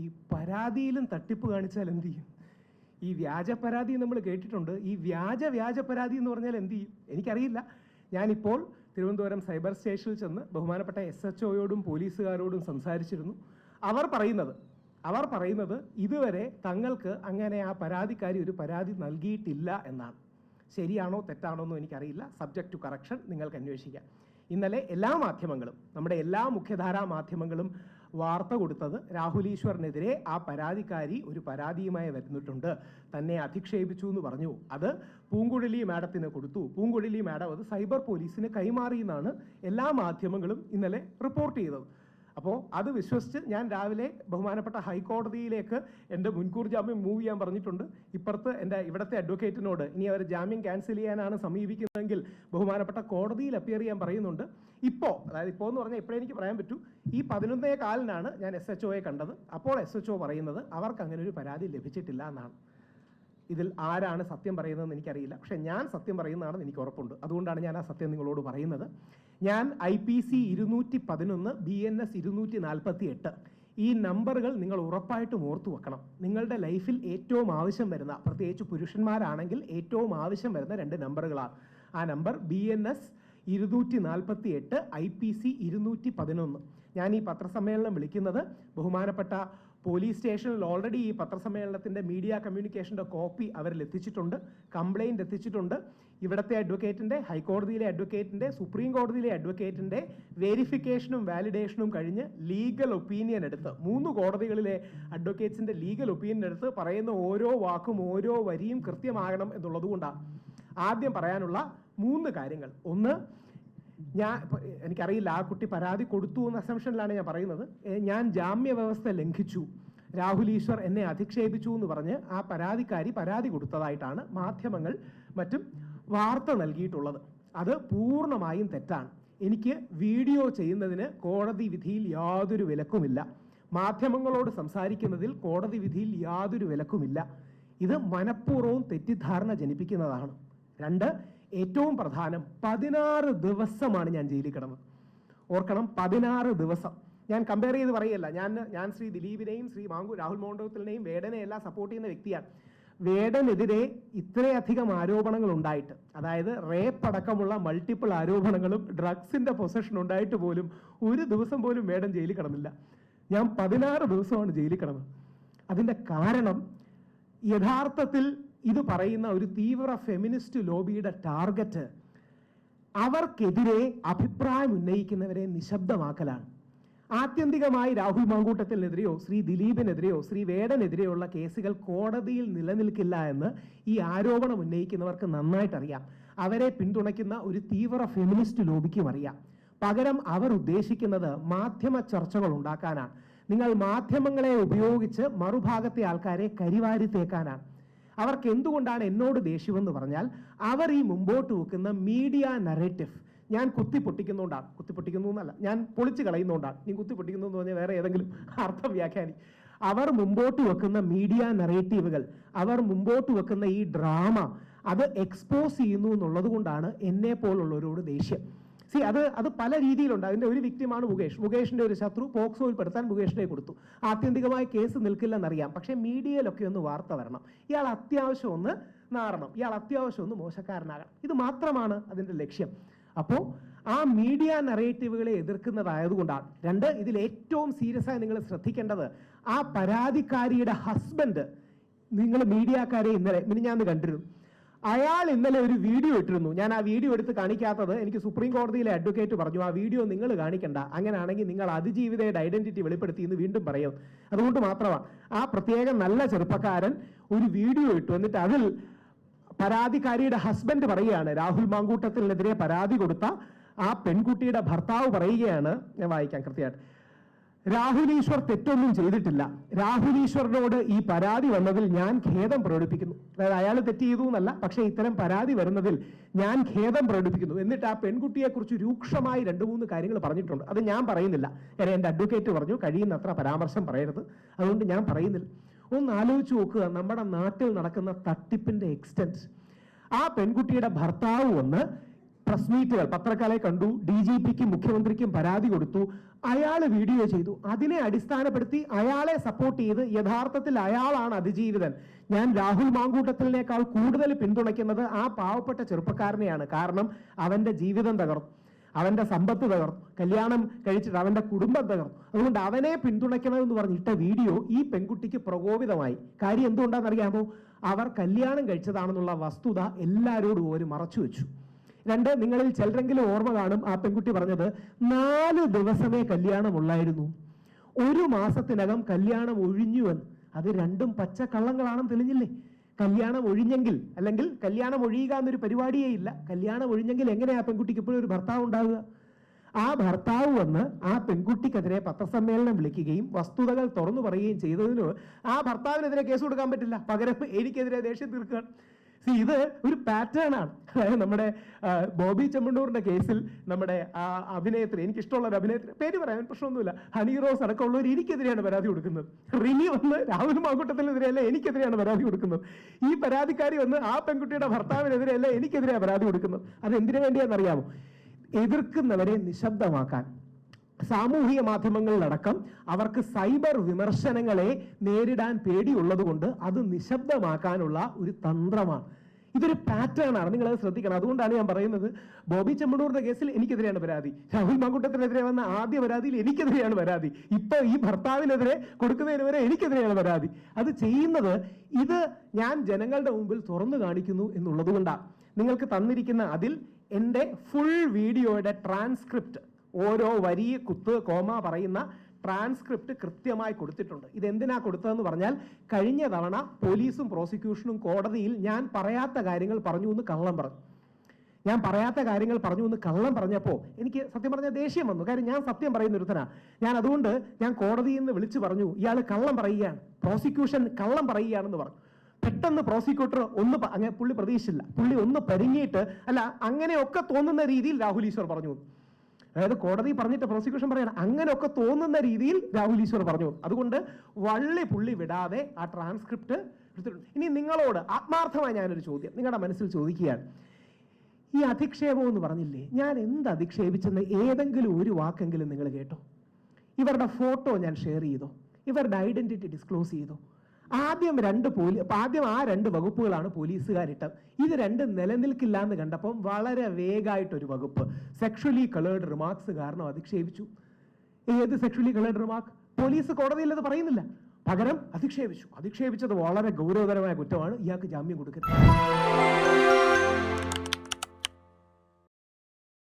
ഈ പരാതിയിലും തട്ടിപ്പ് കാണിച്ചാൽ എന്ത് ചെയ്യും? ഈ വ്യാജ പരാതി നമ്മൾ കേട്ടിട്ടുണ്ട്. ഈ വ്യാജ പരാതി എന്ന് പറഞ്ഞാൽ എന്ത് ചെയ്യും? എനിക്കറിയില്ല. ഞാനിപ്പോൾ തിരുവനന്തപുരം സൈബർ സ്റ്റേഷനിൽ ചെന്ന് ബഹുമാനപ്പെട്ട SHOയോടും പോലീസുകാരോടും സംസാരിച്ചിരുന്നു. അവർ പറയുന്നത് ഇതുവരെ തങ്ങൾക്ക് അങ്ങനെ ആ പരാതിക്കാരി ഒരു പരാതി നൽകിയിട്ടില്ല എന്നാണ്. ശരിയാണോ തെറ്റാണോ എന്നും എനിക്കറിയില്ല. സബ്ജക്റ്റ് ടു കറക്ഷൻ, നിങ്ങൾക്ക് അന്വേഷിക്കാം. ഇന്നലെ എല്ലാ മാധ്യമങ്ങളും, നമ്മുടെ എല്ലാ മുഖ്യധാരാ മാധ്യമങ്ങളും വാർത്ത കൊടുത്തത് രാഹുൽ ഈശ്വറിനെതിരെ ആ പരാതിക്കാരി ഒരു പരാതിയുമായി വരുന്നിട്ടുണ്ട്, തന്നെ അധിക്ഷേപിച്ചു എന്ന് പറഞ്ഞു. അത് പൂങ്കുഴലി മാഡത്തിന് കൊടുത്തു. പൂങ്കുഴലി മാഡം അത് സൈബർ പോലീസിന് കൈമാറി എന്നാണ് എല്ലാ മാധ്യമങ്ങളും ഇന്നലെ റിപ്പോർട്ട് ചെയ്തത്. അപ്പോൾ അത് വിശ്വസിച്ച് ഞാൻ രാവിലെ ബഹുമാനപ്പെട്ട ഹൈക്കോടതിയിലേക്ക് എൻ്റെ മുൻകൂർ ജാമ്യം മൂവ് ചെയ്യാൻ പറഞ്ഞിട്ടുണ്ട്. ഇപ്പുറത്ത് എൻ്റെ ഇവിടുത്തെ അഡ്വക്കേറ്റിനോട് ഇനി അവർ ജാമ്യം ക്യാൻസൽ ചെയ്യാനാണ് സമീപിക്കുന്നതെങ്കിൽ ബഹുമാനപ്പെട്ട കോടതിയിൽ അപ്പിയർ ചെയ്യാൻ പറയുന്നുണ്ട്. ഇപ്പോൾ, അതായത് ഇപ്പോൾ എന്ന് പറഞ്ഞാൽ ഇപ്പോഴേ എനിക്ക് പറയാൻ പറ്റൂ, ഈ 11:15 ഞാൻ SHOയെ കണ്ടത്. അപ്പോൾ SHO പറയുന്നത് അവർക്ക് അങ്ങനെ ഒരു പരാതി ലഭിച്ചിട്ടില്ല എന്നാണ്. ഇതിൽ ആരാണ് സത്യം പറയുന്നതെന്ന് എനിക്കറിയില്ല. പക്ഷേ ഞാൻ സത്യം പറയുന്നതാണെന്ന് എനിക്ക് ഉറപ്പുണ്ട്. അതുകൊണ്ടാണ് ഞാൻ ആ സത്യം നിങ്ങളോട് പറയുന്നത്. ഞാൻ IPC 211 BNS 248 ഈ നമ്പറുകൾ നിങ്ങൾ ഉറപ്പായിട്ടും ഓർത്തു വെക്കണം. നിങ്ങളുടെ ലൈഫിൽ ഏറ്റവും ആവശ്യം വരുന്ന, പ്രത്യേകിച്ച് പുരുഷന്മാരാണെങ്കിൽ ഏറ്റവും ആവശ്യം വരുന്ന 2 നമ്പറുകളാണ്. ആ നമ്പർ BNS 248 IPC 211. ഞാൻ ഈ പത്രസമ്മേളനം വിളിക്കുന്നത് ബഹുമാനപ്പെട്ട പോലീസ് സ്റ്റേഷനിൽ ഓൾറെഡി ഈ പത്രസമ്മേളനത്തിൻ്റെ മീഡിയ കമ്മ്യൂണിക്കേഷൻ്റെ കോപ്പി അവരിൽ എത്തിച്ചിട്ടുണ്ട്, കംപ്ലയിൻ്റ് എത്തിച്ചിട്ടുണ്ട്. ഇവിടുത്തെ അഡ്വക്കേറ്റിൻ്റെ, ഹൈക്കോടതിയിലെ അഡ്വക്കേറ്റിൻ്റെ, സുപ്രീം കോടതിയിലെ അഡ്വക്കേറ്റിൻ്റെ വെരിഫിക്കേഷനും വാലിഡേഷനും കഴിഞ്ഞ് ലീഗൽ ഒപ്പീനിയൻ എടുത്ത് 3 കോടതികളിലെ അഡ്വക്കേറ്റ്സിൻ്റെ ലീഗൽ ഒപ്പീനിയൻ എടുത്ത് പറയുന്ന ഓരോ വാക്കും ഓരോ വരിയും കൃത്യമാകണം എന്നുള്ളതുകൊണ്ടാണ്. ആദ്യം പറയാനുള്ള 3 കാര്യങ്ങൾ. ഒന്ന്, എനിക്കറിയില്ല ആ കുട്ടി പരാതി കൊടുത്തു എന്ന അസംഷനിലാണ് ഞാൻ പറയുന്നത്. ഞാൻ ജാമ്യ വ്യവസ്ഥ ലംഘിച്ചു, രാഹുൽ ഈശ്വർ എന്നെ അധിക്ഷേപിച്ചു എന്ന് പറഞ്ഞ് ആ പരാതിക്കാരി പരാതി കൊടുത്തതായിട്ടാണ് മാധ്യമങ്ങൾ മറ്റും വാർത്ത നൽകിയിട്ടുള്ളത്. അത് പൂർണ്ണമായും തെറ്റാണ്. എനിക്ക് വീഡിയോ ചെയ്യുന്നതിന് കോടതി വിധിയിൽ യാതൊരു വിലക്കുമില്ല. മാധ്യമങ്ങളോട് സംസാരിക്കുന്നതിൽ കോടതി വിധിയിൽ യാതൊരു വിലക്കുമില്ല. ഇത് മനഃപൂർവ്വം തെറ്റിദ്ധാരണ ജനിപ്പിക്കുന്നതാണ്. 2, ഏറ്റവും പ്രധാനം, 16 ദിവസമാണ് ഞാൻ ജയിലിൽ കിടന്നത്. ഓർക്കണം, 16 ദിവസം. ഞാൻ കമ്പയർ ചെയ്ത് പറയല്ല. ഞാൻ ശ്രീ ദിലീപിനെയും ശ്രീ രാഹുൽ മാങ്കൂട്ടത്തിലിനെയും വേടനെയും എല്ലാം സപ്പോർട്ട് ചെയ്യുന്ന വ്യക്തിയാണ്. വേടനെതിരെ ഇത്രയധികം ആരോപണങ്ങൾ ഉണ്ടായിട്ട്, അതായത് റേപ്പ് അടക്കമുള്ള മൾട്ടിപ്പിൾ ആരോപണങ്ങളും ഡ്രഗ്സിന്റെ പൊസഷൻ ഉണ്ടായിട്ട് പോലും ഒരു ദിവസം പോലും വേടൻ ജയിലിൽ കിടന്നില്ല. ഞാൻ 16 ദിവസമാണ് ജയിലിൽ കിടന്നത്. അതിൻ്റെ കാരണം, യഥാർത്ഥത്തിൽ ഇത് പറയുന്ന ഒരു തീവ്ര ഫെമിനിസ്റ്റ് ലോബിയുടെ ടാർഗറ്റ് അവർക്കെതിരെ അഭിപ്രായം ഉന്നയിക്കുന്നവരെ നിശബ്ദമാക്കലാണ്. ആത്യന്തികമായി രാഹുൽ മാങ്കൂട്ടത്തിനെതിരെയോ ശ്രീ ദിലീപിനെതിരെയോ ശ്രീ വേടനെതിരെയുള്ള കേസുകൾ കോടതിയിൽ നിലനിൽക്കില്ല എന്ന് ഈ ആരോപണം ഉന്നയിക്കുന്നവർക്ക് നന്നായിട്ടറിയാം. അവരെ പിന്തുണയ്ക്കുന്ന ഒരു തീവ്ര ഫെമിനിസ്റ്റ് ലോബിക്കും അറിയാം. പകരം അവർ ഉദ്ദേശിക്കുന്നത് മാധ്യമ ചർച്ചകൾ ഉണ്ടാക്കാനാണ്. നിങ്ങൾ മാധ്യമങ്ങളെ ഉപയോഗിച്ച് മറുഭാഗത്തെ ആൾക്കാരെ കരിവാരി തേക്കാനാണ്. അവർക്ക് എന്തുകൊണ്ടാണ് എന്നോട് ദേഷ്യമെന്ന് പറഞ്ഞാൽ, അവർ ഈ മുമ്പോട്ട് വെക്കുന്ന മീഡിയ നറേറ്റീവ് ഞാൻ കുത്തിപ്പൊട്ടിക്കുന്നതുകൊണ്ടാണ്. കുത്തിപ്പൊട്ടിക്കുന്നു എന്നല്ല, ഞാൻ പൊളിച്ചു കളയുന്നതുകൊണ്ടാണ്. നീ കുത്തിപ്പൊട്ടിക്കുന്നു എന്ന് പറഞ്ഞാൽ വേറെ ഏതെങ്കിലും അർത്ഥം വ്യാഖ്യാനി. അവർ മുമ്പോട്ട് വെക്കുന്ന മീഡിയ നറേറ്റീവുകൾ, അവർ മുമ്പോട്ട് വെക്കുന്ന ഈ ഡ്രാമ, അത് എക്സ്പോസ് ചെയ്യുന്നു എന്നുള്ളത് കൊണ്ടാണ് എന്നെ പോലുള്ളവരോട് ദേഷ്യം. അത് പല രീതിയിലുണ്ട്. അതിൻ്റെ ഒരു വ്യക്തിമാണ് മുകേഷിൻ്റെ ഒരു ശത്രു പോക്സോയിൽ പെടുത്താൻ മുകേഷിനെ കൊടുത്തു. ആത്യന്തികമായി കേസ് നിൽക്കില്ലെന്നറിയാം. പക്ഷേ മീഡിയയിലൊക്കെ ഒന്ന് വാർത്ത വരണം, ഇയാൾ അത്യാവശ്യം ഒന്ന് നാറണം, ഇയാൾ അത്യാവശ്യം ഒന്ന് മോശക്കാരനാകണം. ഇത് മാത്രമാണ് അതിൻ്റെ ലക്ഷ്യം. അപ്പോൾ ആ മീഡിയ നറേറ്റീവുകളെ എതിർക്കുന്നതായതുകൊണ്ടാണ്. 2, ഇതിൽ ഏറ്റവും സീരിയസ് ആയി നിങ്ങൾ ശ്രദ്ധിക്കേണ്ടത്, ആ പരാതിക്കാരിയുടെ ഹസ്ബൻഡ്, നിങ്ങൾ മീഡിയക്കാരെ ഇന്നലെ മിനിഞ്ഞാന്ന് കണ്ടിരുന്നു, അയാൾ ഇന്നലെ ഒരു വീഡിയോ ഇട്ടിരുന്നു. ഞാൻ ആ വീഡിയോ എടുത്ത് കാണിക്കാത്തത് എനിക്ക് സുപ്രീം കോടതിയിലെ അഡ്വക്കേറ്റ് പറഞ്ഞു, ആ വീഡിയോ നിങ്ങൾ കാണിക്കണ്ട, അങ്ങനെയാണെങ്കിൽ നിങ്ങൾ അതിജീവിതയുടെ ഐഡന്റിറ്റി വെളിപ്പെടുത്തി എന്ന് വീണ്ടും പറയും. അതുകൊണ്ട് മാത്രമാണ് ആ പ്രത്യേക നല്ല ചെറുപ്പക്കാരൻ ഒരു വീഡിയോ ഇട്ടു. എന്നിട്ട് അതിൽ പരാതിക്കാരിയുടെ ഹസ്ബൻഡ് പറയുകയാണ്, രാഹുൽ മാങ്കൂട്ടത്തിനെതിരെ പരാതി കൊടുത്ത ആ പെൺകുട്ടിയുടെ ഭർത്താവ് പറയുകയാണ്, ഞാൻ വായിക്കാം കൃത്യമായിട്ട്, രാഹുൽ ഈശ്വർ തെറ്റൊന്നും ചെയ്തിട്ടില്ല. രാഹുൽ ഈശ്വറിനോട് ഈ പരാതി വന്നതിൽ ഞാൻ ഖേദം പ്രകടിപ്പിക്കുന്നു. അതായത് അയാൾ തെറ്റ് ചെയ്തു എന്നല്ല, പക്ഷേ ഇത്തരം പരാതി വരുന്നതിൽ ഞാൻ ഖേദം പ്രകടിപ്പിക്കുന്നു. എന്നിട്ട് ആ പെൺകുട്ടിയെക്കുറിച്ച് രൂക്ഷമായി 2-3 കാര്യങ്ങൾ പറഞ്ഞിട്ടുണ്ട്. അത് ഞാൻ പറയുന്നില്ല. എൻ്റെ അഡ്വക്കേറ്റ് പറഞ്ഞു കഴിയുന്നത്ര പരാമർശം പറയരുത്, അതുകൊണ്ട് ഞാൻ പറയുന്നില്ല. ഒന്ന് ആലോചിച്ച് നോക്കുക, നമ്മുടെ നാട്ടിൽ നടക്കുന്ന തട്ടിപ്പിന്റെ എക്സ്റ്റെന്റ്. ആ പെൺകുട്ടിയുടെ ഭർത്താവ് വന്ന് പ്രസ് മീറ്റുകൾ, പത്രക്കാരെ കണ്ടു, DGPക്കും മുഖ്യമന്ത്രിക്കും പരാതി കൊടുത്തു, അയാൾ വീഡിയോ ചെയ്തു. അതിനെ അടിസ്ഥാനപ്പെടുത്തി അയാളെ സപ്പോർട്ട് ചെയ്ത് യഥാർത്ഥത്തിൽ അയാളാണ് അതിജീവിതൻ, ഞാൻ രാഹുൽ മാങ്കൂട്ടത്തിനേക്കാൾ കൂടുതൽ പിന്തുണയ്ക്കുന്നത് ആ പാവപ്പെട്ട ചെറുപ്പക്കാരനെയാണ്. കാരണം അവന്റെ ജീവിതം തകർന്നു, അവന്റെ സമ്പത്ത് തകർന്നു, കല്യാണം കഴിച്ചിട്ട് അവന്റെ കുടുംബം തകർന്നു. അതുകൊണ്ട് അവനെ പിന്തുണയ്ക്കണമെന്ന് പറഞ്ഞിട്ട വീഡിയോ ഈ പെൺകുട്ടിക്ക് പ്രകോപിതമായി. കാര്യം എന്തുകൊണ്ടാണെന്നറിയാമോ? അവർ കല്യാണം കഴിച്ചതാണെന്നുള്ള വസ്തുത എല്ലാവരോടും ഒരു മറച്ചു വെച്ചു. രണ്ട്, നിങ്ങളിൽ ചിലരെങ്കിലും ഓർമ്മ കാണും, ആ പെൺകുട്ടി പറഞ്ഞത് 4 ദിവസമേ കല്യാണമുള്ളായിരുന്നു, 1 മാസത്തിനകം കല്യാണം ഒഴിഞ്ഞുവെന്ന്. അത് രണ്ടും പച്ച കള്ളങ്ങളാണെന്ന് തെളിഞ്ഞില്ലേ? കല്യാണം ഒഴിഞ്ഞെങ്കിൽ, അല്ലെങ്കിൽ കല്യാണം ഒഴിയുക എന്നൊരു പരിപാടിയേ ഇല്ല, കല്യാണം ഒഴിഞ്ഞെങ്കിൽ എങ്ങനെയാ ആ പെൺകുട്ടിക്ക് ഇപ്പോഴും ഒരു ഭർത്താവ് ഉണ്ടാവുക? ആ ഭർത്താവ് വന്ന് ആ പെൺകുട്ടിക്കെതിരെ പത്രസമ്മേളനം വിളിക്കുകയും വസ്തുതകൾ തുറന്നു പറയുകയും ചെയ്തതിന് ആ ഭർത്താവിനെതിരെ കേസ് കൊടുക്കാൻ പറ്റില്ല, പകരം എനിക്കെതിരെ ദേഷ്യം തീർക്കുകയാണ്. ഇത് ഒരു പാറ്റേൺ ആണ്. അതായത് നമ്മുടെ ബോബി ചെമ്മണ്ണൂറിന്റെ കേസിൽ നമ്മുടെ ആ അഭിനേത്രി, എനിക്കിഷ്ടമുള്ള ഒരു അഭിനേത്രി, പേര് പറയാൻ പ്രശ്നമൊന്നുമില്ല, ഹണി റോസ് അടക്കമുള്ളവർ എനിക്കെതിരെയാണ് പരാതി കൊടുക്കുന്നത്. റിനി വന്ന് രാഹുൽ മാങ്കൂട്ടത്തിനെതിരെയല്ല എനിക്കെതിരെയാണ് പരാതി കൊടുക്കുന്നത്. ഈ പരാതിക്കാരി വന്ന് ആ പെൺകുട്ടിയുടെ ഭർത്താവിനെതിരെയല്ല എനിക്കെതിരെയാണ് പരാതി കൊടുക്കുന്നത്. അത് എന്തിനു വേണ്ടിയാണെന്നറിയാമോ? എതിർക്കുന്നവരെ നിശബ്ദമാക്കാൻ. സാമൂഹിക മാധ്യമങ്ങളിലടക്കം അവർക്ക് സൈബർ വിമർശനങ്ങളെ നേരിടാൻ പേടിയുള്ളത് കൊണ്ട് അത് നിശബ്ദമാക്കാനുള്ള ഒരു തന്ത്രമാണ്. ഇതൊരു പാറ്റേൺ ആണ്, നിങ്ങളത് ശ്രദ്ധിക്കണം. അതുകൊണ്ടാണ് ഞാൻ പറയുന്നത്, ബോബി ചെമ്മണ്ണൂറിന്റെ കേസിൽ എനിക്കെതിരെയാണ് പരാതി, രാഹുൽ മാങ്കൂട്ടത്തിനെതിരെ വന്ന ആദ്യ പരാതിയിൽ എനിക്കെതിരെയാണ് പരാതി, ഇപ്പൊ ഈ ഭർത്താവിനെതിരെ കൊടുക്കുന്നതിന് വരെ എനിക്കെതിരെയാണ് പരാതി. അത് ചെയ്യുന്നത് ഇത് ഞാൻ ജനങ്ങളുടെ മുമ്പിൽ തുറന്നു കാണിക്കുന്നു എന്നുള്ളത് കൊണ്ടാണ്. നിങ്ങൾക്ക് തന്നിരിക്കുന്ന അതിൽ എൻ്റെ ഫുൾ വീഡിയോയുടെ ട്രാൻസ്ക്രിപ്റ്റ്, ഓരോ വരി കുത്ത് കോമ പറയുന്ന ട്രാൻസ്ക്രിപ്റ്റ് കൃത്യമായി കൊടുത്തിട്ടുണ്ട്. ഇതെന്തിനാ കൊടുത്തതെന്ന് പറഞ്ഞാൽ, കഴിഞ്ഞ തവണ പോലീസും പ്രോസിക്യൂഷനും കോടതിയിൽ ഞാൻ പറയാത്ത കാര്യങ്ങൾ പറഞ്ഞു എന്ന് കള്ളം പറഞ്ഞു. ഞാൻ പറയാത്ത കാര്യങ്ങൾ പറഞ്ഞു എന്ന് കള്ളം പറഞ്ഞപ്പോൾ എനിക്ക് സത്യം പറഞ്ഞാൽ ദേഷ്യം വന്നു. കാര്യം ഞാൻ സത്യം പറയുന്ന ഒരുത്തനാ. അതുകൊണ്ട് ഞാൻ കോടതിയിൽ നിന്ന് വിളിച്ചു പറഞ്ഞു, ഇയാൾ കള്ളം പറയുകയാണ്, പ്രോസിക്യൂഷൻ കള്ളം പറയുകയാണെന്ന് പറഞ്ഞു. പെട്ടെന്ന് പ്രോസിക്യൂട്ടർ അങ്ങനെ പുള്ളി പ്രതീക്ഷിച്ചില്ല, പുള്ളി ഒന്ന് പരിങ്ങിയിട്ട്, അല്ല അങ്ങനെയൊക്കെ തോന്നുന്ന രീതിയിൽ രാഹുൽ ഈശ്വർ പറഞ്ഞു. അതായത് കോടതി പറഞ്ഞിട്ട് പ്രോസിക്യൂഷൻ പറയണം, അങ്ങനെയൊക്കെ തോന്നുന്ന രീതിയിൽ രാഹുൽ ഈശ്വർ പറഞ്ഞു. അതുകൊണ്ട് വള്ളി പുള്ളി വിടാതെ ആ ട്രാൻസ്ക്രിപ്റ്റ് എടുത്തിട്ടുണ്ട്. ഇനി നിങ്ങളോട് ആത്മാർത്ഥമായി ഞാനൊരു ചോദ്യം നിങ്ങളുടെ മനസ്സിൽ ചോദിക്കുകയാണ്. ഈ അധിക്ഷേപം എന്ന് പറഞ്ഞില്ലേ, ഞാൻ എന്ത് അധിക്ഷേപിച്ചെന്ന് ഏതെങ്കിലും ഒരു വാക്കെങ്കിലും നിങ്ങൾ കേട്ടോ? ഇവരുടെ ഫോട്ടോ ഞാൻ ഷെയർ ചെയ്തോ? ഇവരുടെ ഐഡന്റിറ്റി ഡിസ്ക്ലോസ് ചെയ്തോ? ആദ്യം ആ 2 വകുപ്പുകളാണ് പോലീസുകാരിട്ടത്. ഇത് രണ്ടും നിലനിൽക്കില്ല എന്ന് കണ്ടപ്പം വളരെ വേഗമായിട്ടൊരു വകുപ്പ്, സെക്ഷലി കളേർഡ് റിമാർക്സ് കാരണം അധിക്ഷേപിച്ചു. ഏത് സെക്ഷലി കളേർഡ് റിമാർക്ക്? പോലീസ് കോടതിയിൽ അത് പറയുന്നില്ല, പകരം അധിക്ഷേപിച്ചത് വളരെ ഗൗരവതരമായ കുറ്റമാണ്, ഇയാൾക്ക് ജാമ്യം കൊടുക്കരുത്.